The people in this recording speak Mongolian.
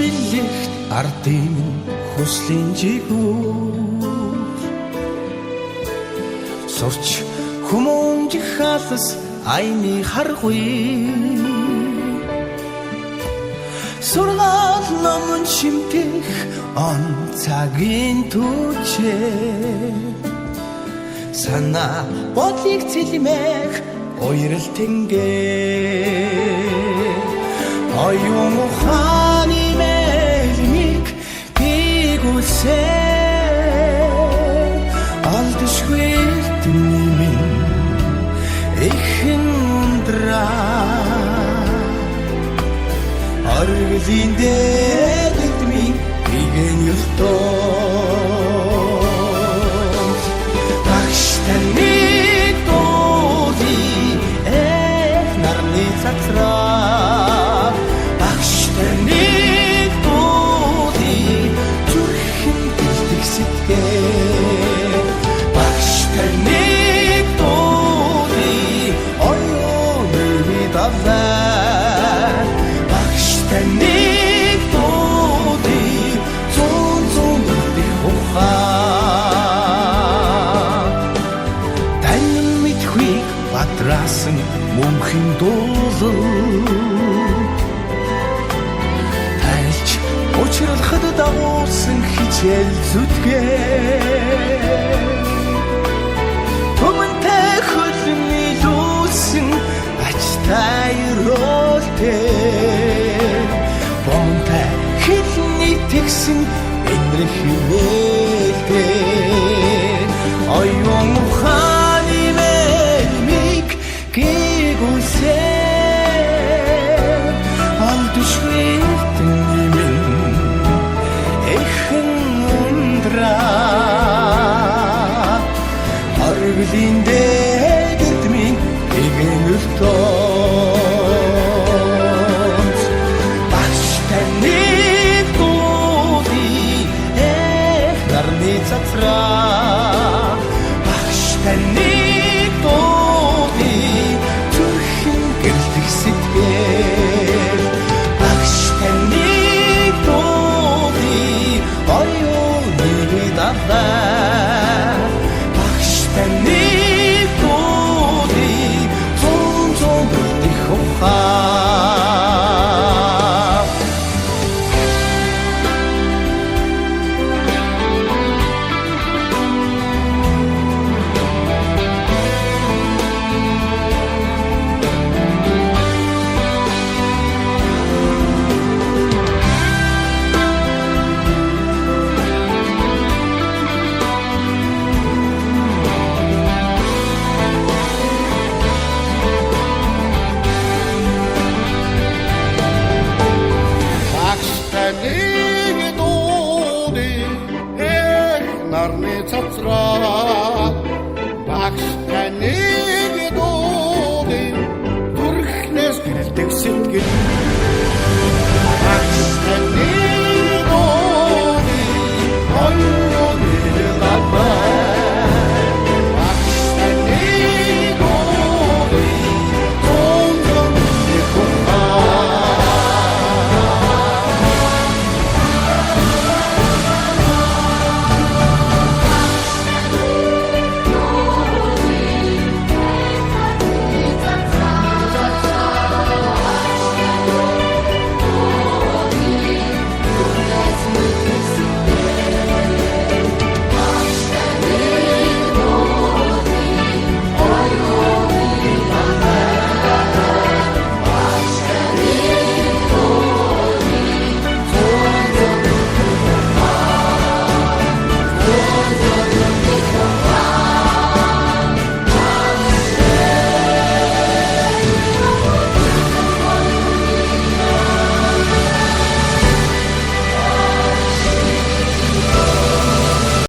бэлэгт ардын хүслийн жигүүр сурч хүмүүнж халас айны харгүй сургаал номон шимтэх он цагийн түчээ санаа бодлыг цэлмэх ойрол тэнгээ оюун ухааны мэлмиг пигүсээ алдашгүй түмэн ихэн ундраа аргалын дээдмийн игэн юртон багштай нэг дуули нарны цацраа багштай нэг дуули зүрхэн бэлдэх сэтгэл багштай нэг дуули оюуны давлаа багштай нэг дуули зүүн дэх ухаан танин мэдгүй бадрасан мөнхийн дуулал тайлж учралхад дагуулсан хичээл зүтгээ түмэнтэй хөлний лүүлсэн ачтай ролтэй бомтай хэлний тэгсэн энрэх хэмээлтэй оюун ухааны мэлмиг гэгүүлсэн